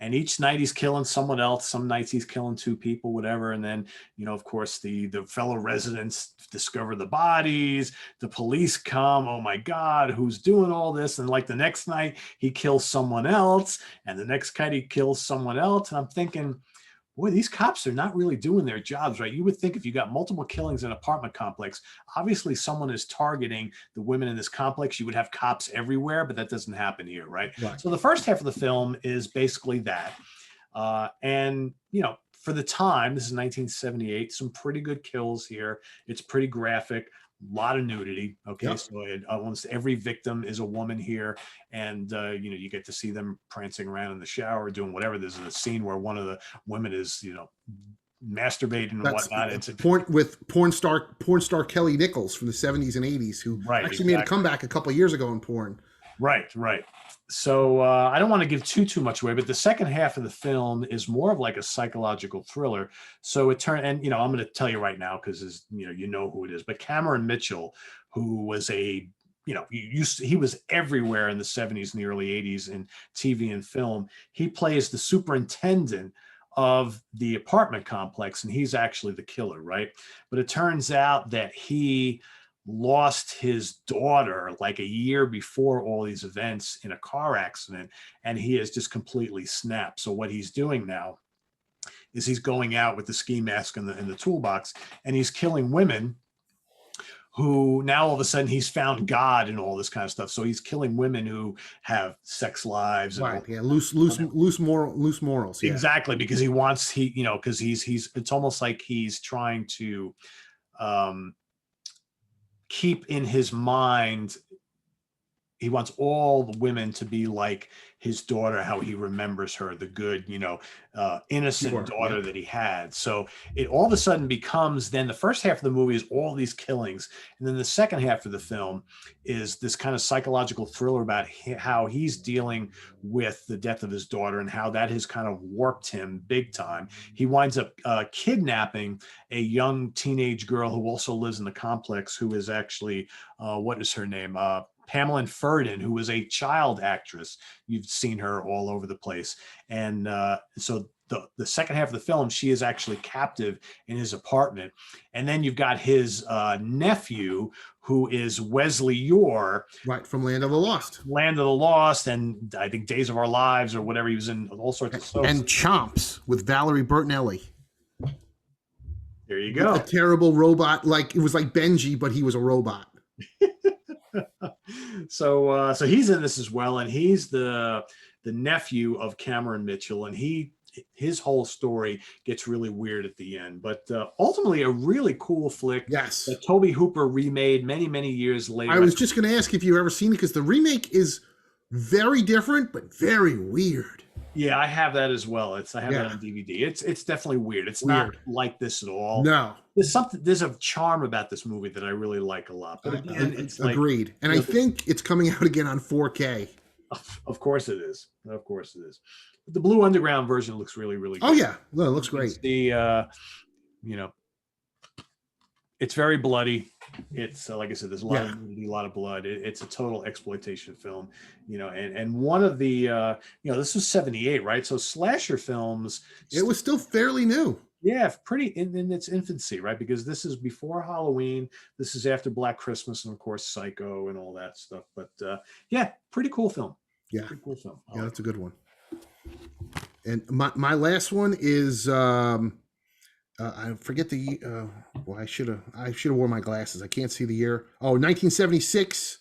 And each night he's killing someone else. Some nights he's killing two people, whatever. And then, of course, the fellow residents discover the bodies. The police come. Oh, my God, who's doing all this? And like the next night he kills someone else. And the next night he kills someone else. And I'm thinking, boy, these cops are not really doing their jobs right. You would think if you got multiple killings in an apartment complex, obviously someone is targeting the women in this complex. You would have cops everywhere, but that doesn't happen here, right? So the first half of the film is basically that. And, you know, for the time, this is 1978, some pretty good kills here. It's pretty graphic. A lot of nudity. Okay. So almost every victim is a woman here. And, you know, you get to see them prancing around in the shower, doing whatever. There's a scene where one of the women is, you know, masturbating and whatnot. It's porn star Kelly Nichols from the 70s and 80s, who actually made a comeback a couple of years ago in porn. Right. So I don't want to give too much away, but the second half of the film is more of like a psychological thriller. So and you know, I'm going to tell you right now because you know who it is. But Cameron Mitchell, who was he was everywhere in the 70s and the early 80s in TV and film. He plays the superintendent of the apartment complex, and he's actually the killer, right? But it turns out that he lost his daughter like a year before all these events in a car accident, and he has just completely snapped. So what he's doing now is he's going out with the ski mask and the toolbox, and he's killing women who now all of a sudden he's found God and all this kind of stuff. So he's killing women who have sex lives and loose morals. Yeah. Exactly, because because he's it's almost like he's trying to keep in his mind, he wants all the women to be like his daughter, how he remembers her, the good, innocent daughter that he had. So it all of a sudden becomes, then the first half of the movie is all these killings. And then the second half of the film is this kind of psychological thriller about how he's dealing with the death of his daughter and how that has kind of warped him big time. He winds up kidnapping a young teenage girl who also lives in the complex, who is actually, what is her name? Pamela Ferdin, who was a child actress. You've seen her all over the place. And so the second half of the film, she is actually captive in his apartment. And then you've got his nephew, who is Wesley Yore. Right, from Land of the Lost. Land of the Lost, and I think Days of Our Lives or whatever. He was in all sorts of soaps. And Chomps with Valerie Bertinelli. There you go. A terrible robot, like it was like Benji, but he was a robot. So he's in this as well, and he's the nephew of Cameron Mitchell, and his whole story gets really weird at the end. But ultimately, a really cool flick. Yes, that Tobe Hooper remade many years later. I was just going to ask if you ever seen it, because the remake is very different but very weird. Yeah, I have that as well. I have that on DVD. It's definitely weird. It's not like this at all. No. There's a charm about this movie that I really like a lot. But again, it's agreed. Like, and I think it's coming out again on 4K. Of course it is. Of course it is. But the Blue Underground version looks really good. Oh yeah, no, it looks great. It's very bloody. It's like I said, there's a lot of blood. It's a total exploitation film, and one of the, this was 78, right? So slasher films. It was still fairly new. Yeah, pretty in its infancy, right? Because this is before Halloween. This is after Black Christmas and of course Psycho and all that stuff. But pretty cool film. Yeah, pretty cool film. Yeah, that's a good one. And my last one is I forget the I should have worn my glasses. I can't see the year. 1976.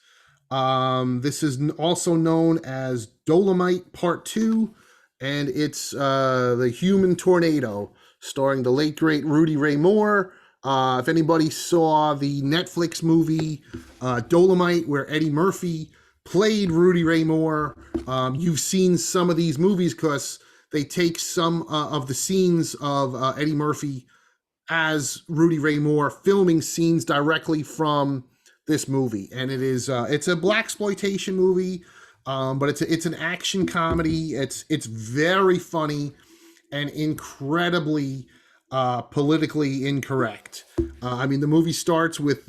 This is also known as Dolomite Part 2, and it's The Human Tornado, starring the late great Rudy Ray Moore. If anybody saw the Netflix movie Dolomite, where Eddie Murphy played Rudy Ray Moore, you've seen some of these movies because they take some of the scenes of Eddie Murphy as Rudy Ray Moore, filming scenes directly from this movie. And it is it's a blaxploitation movie, but it's an action comedy. It's very funny and incredibly politically incorrect. The movie starts with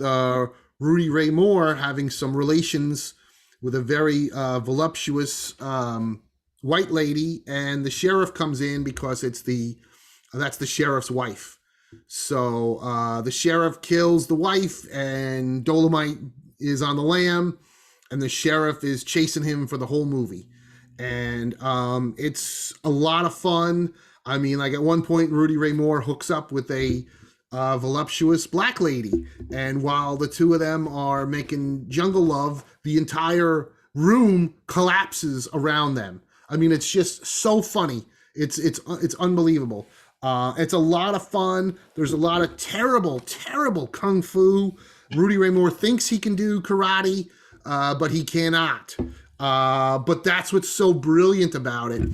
Rudy Ray Moore having some relations with a very voluptuous white lady, and the sheriff comes in because that's the sheriff's wife. So the sheriff kills the wife, and Dolomite is on the lam, and the sheriff is chasing him for the whole movie. And it's a lot of fun. I mean, like at one point, Rudy Ray Moore hooks up with a voluptuous black lady, and while the two of them are making jungle love, the entire room collapses around them. I mean, it's just so funny. It's unbelievable. It's a lot of fun. There's a lot of terrible kung fu. Rudy Ray Moore thinks he can do karate, but he cannot. But that's what's so brilliant about it,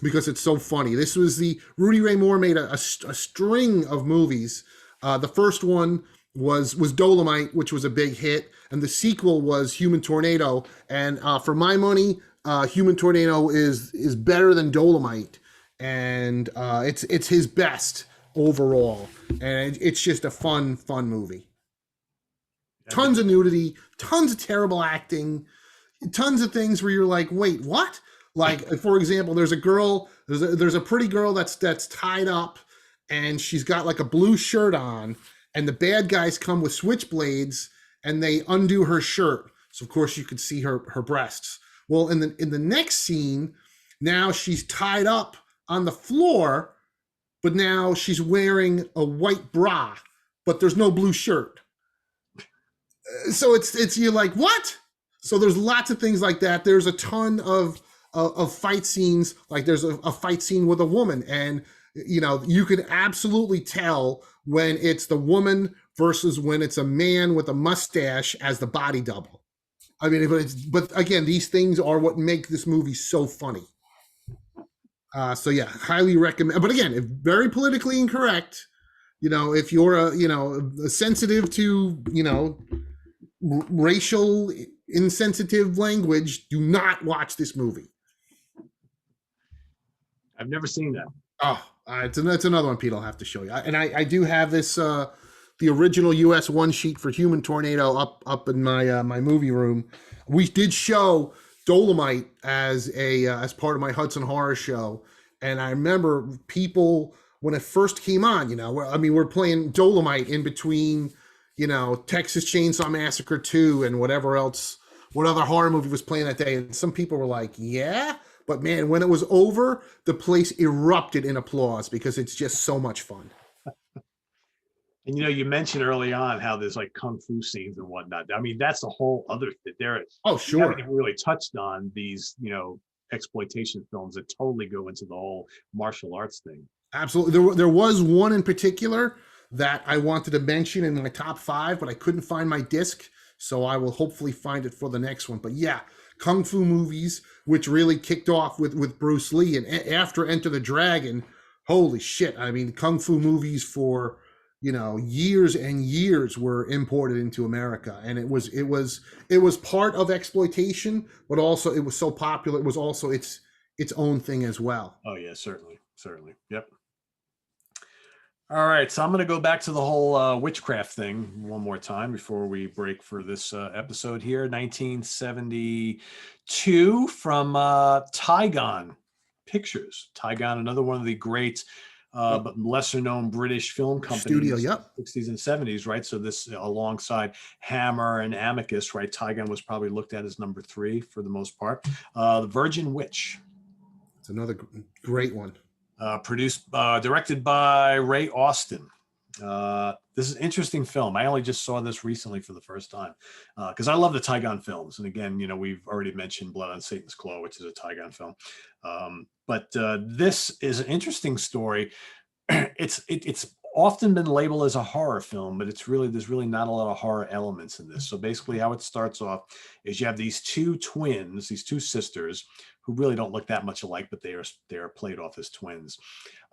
because it's so funny. This was Rudy Ray Moore made a string of movies. The first one was Dolomite, which was a big hit, and the sequel was Human Tornado. And for my money, Human Tornado is better than Dolomite, and it's his best overall. And it's just a fun movie. Tons of nudity, tons of terrible acting, tons of things where you're like, wait, what? Like, for example, there's a pretty girl that's tied up, and she's got like a blue shirt on, and the bad guys come with switchblades and they undo her shirt. So of course you could see her breasts. Well, in the next scene, now she's tied up on the floor, but now she's wearing a white bra, but there's no blue shirt. So it's you're like, what? So there's lots of things like that. There's a ton of fight scenes. Like there's a fight scene with a woman, and you can absolutely tell when it's the woman versus when it's a man with a mustache as the body double. I mean, but again, these things are what make this movie so funny. So yeah, highly recommend. But again, if very politically incorrect, if you're a sensitive to racial insensitive language, do not watch this movie. I've never seen that. Oh, it's another one, Pete. I'll have to show you. And I do have this the original US one sheet for Human Tornado up in my my movie room. We did show Dolomite as part of my Hudson Horror Show, and I remember people when it first came on. We're playing Dolomite in between, Texas Chainsaw Massacre 2 and what other horror movie was playing that day, and some people were like, yeah. But man, when it was over, the place erupted in applause because it's just so much fun. And you mentioned early on how there's like kung fu scenes and whatnot. I mean, that's a whole other thing. Oh, sure. We haven't even really touched on these, exploitation films that totally go into the whole martial arts thing. Absolutely. There was one in particular that I wanted to mention in my top 5, but I couldn't find my disc, so I will hopefully find it for the next one. But yeah, kung fu movies, which really kicked off with Bruce Lee, and after Enter the Dragon, holy shit. I mean, kung fu movies for, years and years were imported into America, and it was part of exploitation, but also it was so popular. It was also its own thing as well. Oh yeah, certainly. Yep. All right, so I'm going to go back to the whole witchcraft thing one more time before we break for this episode here. 1972 from Tygon Pictures. Tygon, another one of the great but lesser known British film companies. Studio, yep. 60s and 70s, right? So this alongside Hammer and Amicus, right? Tygon was probably looked at as number 3 for the most part. The Virgin Witch. It's another great one. Directed by Ray Austin. This is an interesting film. I only just saw this recently for the first time because I love the Tygon films. And again, we've already mentioned Blood on Satan's Claw, which is a Tygon film. But this is an interesting story. It's often been labeled as a horror film, but there's really not a lot of horror elements in this. So basically how it starts off is you have these two twins, these two sisters who really don't look that much alike, but they are played off as twins,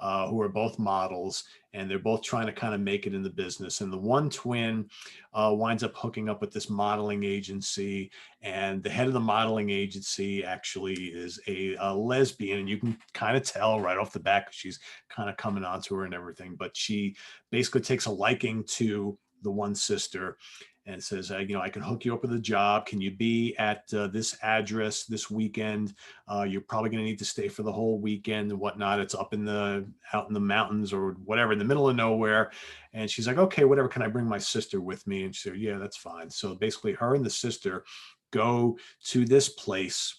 who are both models, and they're both trying to kind of make it in the business. And the one twin winds up hooking up with this modeling agency, and the head of the modeling agency actually is a lesbian, and you can kind of tell right off the bat because she's kind of coming onto her and everything. But she basically takes a liking to the one sister and says, I can hook you up with a job. Can you be at this address this weekend? You're probably going to need to stay for the whole weekend and whatnot. It's out in the mountains or whatever, in the middle of nowhere. And she's like, okay, whatever. Can I bring my sister with me? And she said, yeah, that's fine. So basically her and the sister go to this place,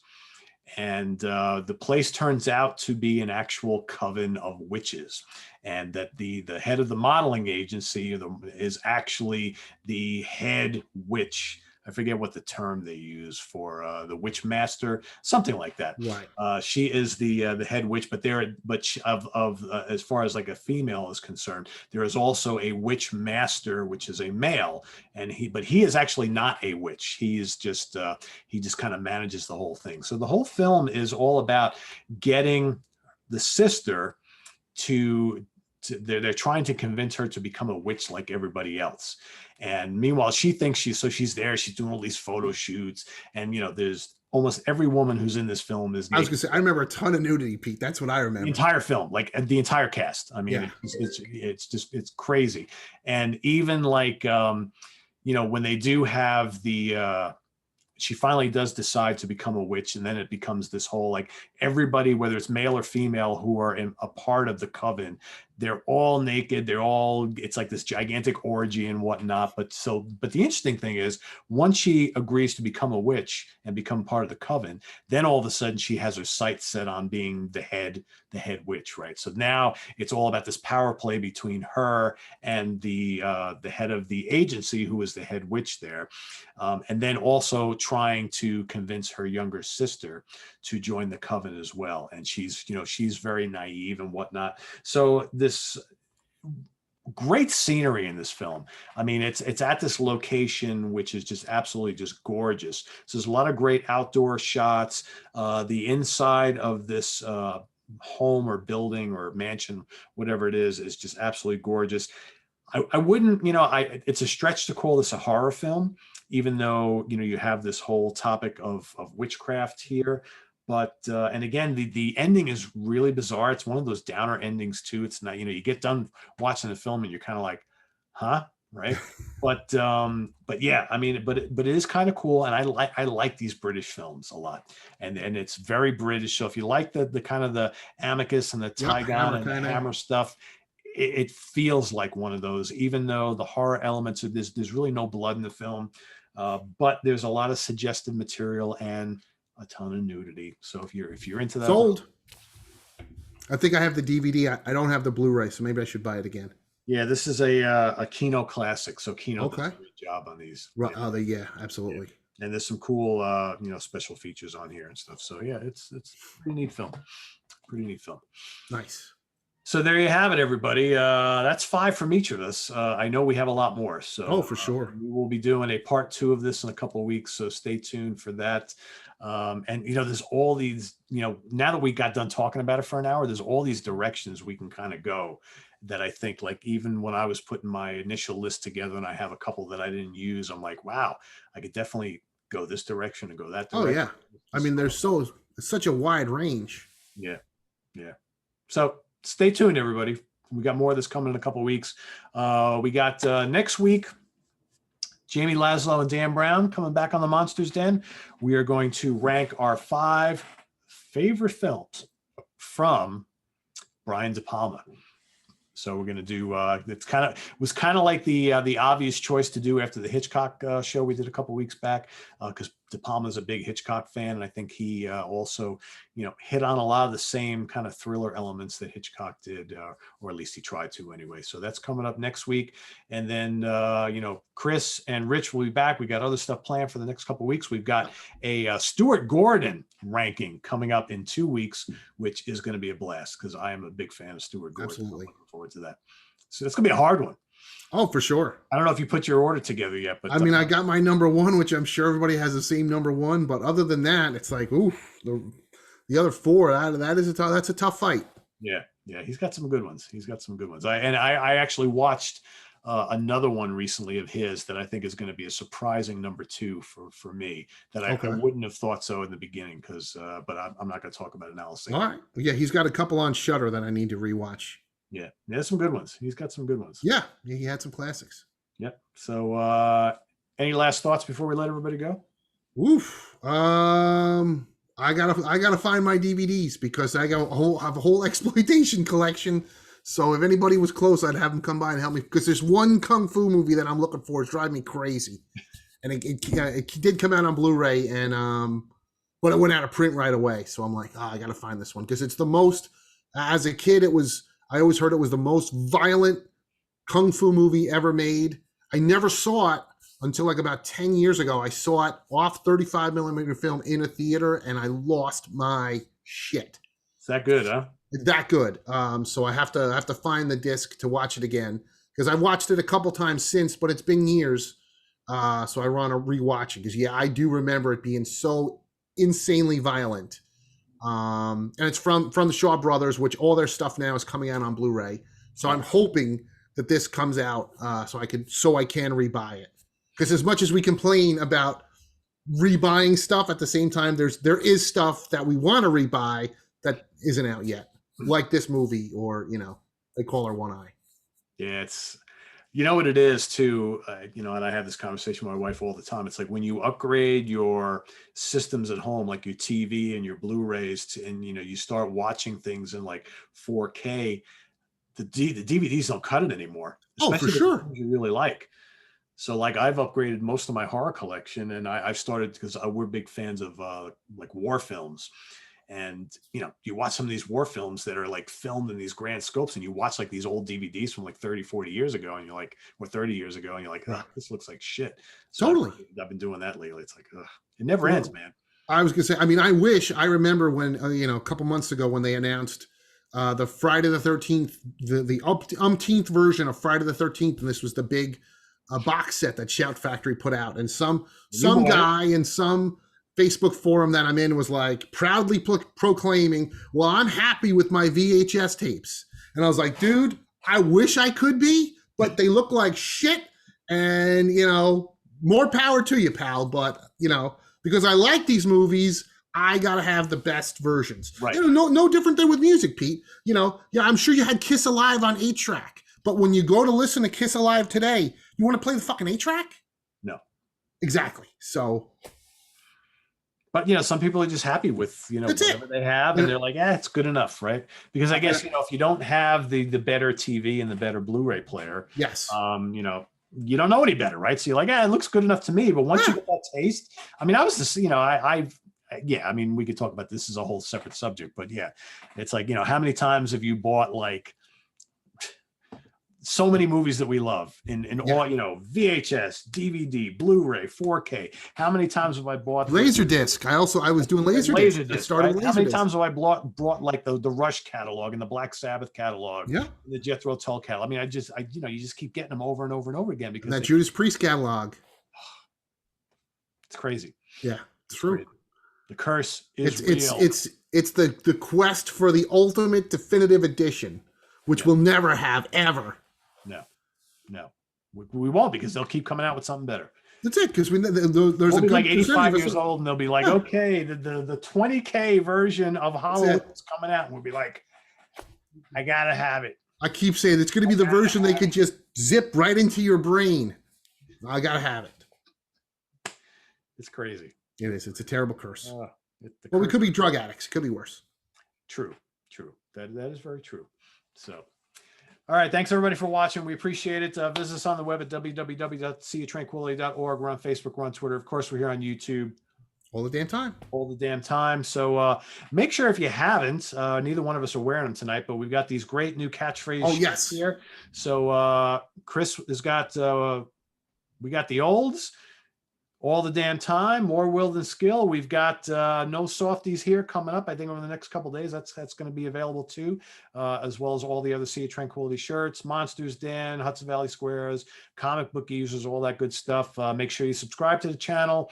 And the place turns out to be an actual coven of witches, and that the head of the modeling agency is actually the head witch. I forget what the term they use for the witch master, something like that. Right. She is the head witch, but as far as like a female is concerned, there is also a witch master, which is a male, and he is actually not a witch. He just kind of manages the whole thing. So the whole film is all about getting the sister to they're trying to convince her to become a witch like everybody else. And meanwhile, she thinks she's there, she's doing all these photo shoots. And, there's almost every woman who's in this film is naked. I was going to say, I remember a ton of nudity, Pete. That's what I remember. The entire film, like the entire cast. I mean, it's crazy. And even like, when they do have she finally does decide to become a witch, and then it becomes this whole, like, everybody, whether it's male or female, who are a part of the coven, they're all naked. It's like this gigantic orgy and whatnot. But the interesting thing is, once she agrees to become a witch and become part of the coven, then all of a sudden she has her sights set on being the head witch, right? So now it's all about this power play between her and the head of the agency, who is the head witch there, and then also trying to convince her younger sister to join the coven as well. And she's very naive and whatnot. So this great scenery in this film. I mean, it's at this location, which is just absolutely just gorgeous. So there's a lot of great outdoor shots. The inside of this home or building or mansion, whatever it is just absolutely gorgeous. I wouldn't, it's a stretch to call this a horror film, even though, you have this whole topic of witchcraft here. But, and again, the ending is really bizarre. It's one of those downer endings too. It's not, you get done watching the film and you're kind of like, huh? Right. But yeah, I mean, but it is kind of cool. And I like these British films a lot, and it's very British. So if you like the kind of the Amicus and the Tygon and the Hammer stuff, it feels like one of those, even though the horror elements of there's really no blood in the film, but there's a lot of suggestive material and a ton of nudity. So if you're into that, sold. I think I have the DVD. I don't have the Blu-ray, so maybe I should buy it again. Yeah, this is a Kino classic. So Kino does a great job on these. Right. Oh, yeah, absolutely. Yeah. And there's some cool special features on here and stuff. So yeah, it's pretty neat film. Nice. So there you have it, everybody. That's 5 from each of us. I know we have a lot more. So for sure. We will be doing a part 2 of this in a couple of weeks. So stay tuned for that. And there's all these, now that we got done talking about it for an hour, there's all these directions we can kind of go that I think, like, even when I was putting my initial list together and I have a couple that I didn't use, I'm like, wow, I could definitely go this direction and go that direction. Oh yeah. I mean, there's such a wide range. Yeah. So stay tuned, everybody. We got more of this coming in a couple of weeks. We got next week, Jamie Laszlo and Dan Brown coming back on the Monsters Den. We are going to rank our 5 favorite films from Brian De Palma. So we're going to do, was kind of like the obvious choice to do after the Hitchcock show we did a couple weeks back, because De Palma's a big Hitchcock fan. And I think he also, hit on a lot of the same kind of thriller elements that Hitchcock did, or at least he tried to anyway. So that's coming up next week. And then, Chris and Rich will be back. We got other stuff planned for the next couple of weeks. We've got a Stuart Gordon ranking coming up in 2 weeks, which is going to be a blast because I am a big fan of Stuart Gordon. Absolutely. So looking forward to that. So it's going to be a hard one. Oh, for sure. I don't know if you put your order together yet, but I mean, I got my number 1, which I'm sure everybody has the same number 1. But other than that, it's like, ooh, the other 4, that's a tough fight. Yeah. He's got some good ones. I actually watched another one recently of his that I think is going to be a surprising number 2 for me that I wouldn't have thought so in the beginning, because but I'm not going to talk about it now. All right. Yeah, he's got a couple on Shudder that I need to rewatch. Yeah, there's some good ones. He's got some good ones. Yeah, he had some classics. Yep. So any last thoughts before we let everybody go? Oof. I gotta find my DVDs because I have a whole exploitation collection. So if anybody was close, I'd have them come by and help me, because there's one kung fu movie that I'm looking for. It's driving me crazy, and it did come out on Blu-ray, and but it went out of print right away. So I'm like, oh, I got to find this one because it's the most. As a kid, I always heard it was the most violent kung fu movie ever made. I never saw it until like about 10 years ago. I saw it off 35 millimeter film in a theater, and I lost my shit. Is that good, huh? It's that good. So I have to find the disc to watch it again because I watched it a couple times since, but it's been years. So I want to rewatch it because I do remember it being so insanely violent. And it's from the Shaw Brothers, which all their stuff now is coming out on Blu-ray. So I'm hoping that this comes out so I can rebuy it. Because as much as we complain about rebuying stuff, at the same time there is stuff that we want to rebuy that isn't out yet, like this movie or They Call Her One Eye. Yeah, it's what it is too. And I have this conversation with my wife all the time. It's like when you upgrade your systems at home, like your TV and your Blu-rays, and you start watching things in like 4K. The DVDs don't cut it anymore. Oh, for sure. You really like. So like I've upgraded most of my horror collection, and I've started because we're big fans of like war films. And you watch some of these war films that are like filmed in these grand scopes, and you watch like these old DVDs from like 30, 40 years ago, and you're like, or 30 years ago, and you're like, oh, this looks like shit. So totally. I've been doing that lately. It's like, ugh, it never ends, man. I was gonna say, I remember when a couple months ago when they announced the Friday the 13th, the umpteenth version of Friday the 13th, and this was the big box set that Shout Factory put out, and some guy in some Facebook forum that I'm in was like proudly proclaiming, well, I'm happy with my VHS tapes. And I was like, dude, I wish I could be, but they look like shit. And, more power to you, pal. But, because I like these movies, I got to have the best versions. Right. No different than with music, Pete. I'm sure you had Kiss Alive on 8-track. But when you go to listen to Kiss Alive today, you want to play the fucking 8-track? No. Exactly. So... But some people are just happy with whatever they have, and they're like, it's good enough, right? Because I guess if you don't have the better TV and the better Blu-ray player, yes, you don't know any better, right? So you're like, it looks good enough to me. But once you get that taste, I was just, we could talk about this as a whole separate subject, but it's like, how many times have you bought like so many movies that we love in all, VHS, DVD, Blu-ray, 4K. How many times have I bought Laserdisc? I was doing Laserdisc. Started right? How many times have I brought like the Rush catalog and the Black Sabbath catalog, the Jethro Tull catalog? You just keep getting them over and over and over again because that Judas Priest catalog. It's crazy. Yeah, it's true. Crazy. The curse is real. It's the quest for the ultimate definitive edition, which we'll never have ever. No, we won't, because they'll keep coming out with something better. That's it, because there's we'll be like 85 years old, and they'll be like, okay, the 20K version of Halloween is coming out, and we'll be like, I gotta have it. I keep saying it's going to be the version they could just zip right into your brain. I gotta have it. It's crazy. It is. It's a terrible curse. We could be drug addicts. It could be worse. True. That is very true. So. All right. Thanks, everybody, for watching. We appreciate it. Visit us on the web at www.seaoftranquility.org. We're on Facebook. We're on Twitter. Of course, we're here on YouTube. All the damn time. So make sure, if you haven't, neither one of us are wearing them tonight, but we've got these great new catchphrases here. So Chris has got, we got the olds. All the damn time, more will than skill. We've got no softies here coming up. I think over the next couple of days, that's going to be available too, as well as all the other Sea of Tranquility shirts, Monsters Den, Hudson Valley Squares, comic book users, all that good stuff. Make sure you subscribe to the channel.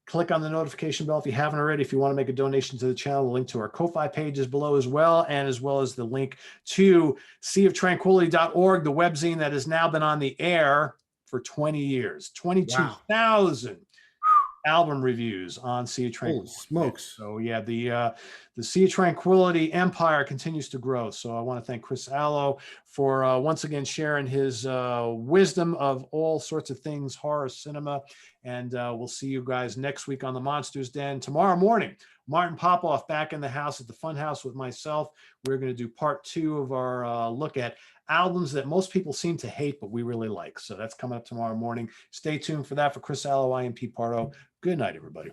Click on the notification bell if you haven't already. If you want to make a donation to the channel, the link to our Ko-Fi page is below as well, and as well as the link to seaoftranquility.org, the webzine that has now been on the air for 20 years, 22,000 album reviews on Sea of Tranquility. Holy smokes. So the Sea of Tranquility empire continues to grow. So I want to thank Chris Alo for once again sharing his wisdom of all sorts of things, horror, cinema. And we'll see you guys next week on the Monsters Den. Tomorrow morning, Martin Popoff back in the house at the Funhouse with myself. We're going to do part 2 of our look at albums that most people seem to hate, but we really like. So that's coming up tomorrow morning. Stay tuned for that. For Chris Alo, I am Pete Pardo. Good night, everybody.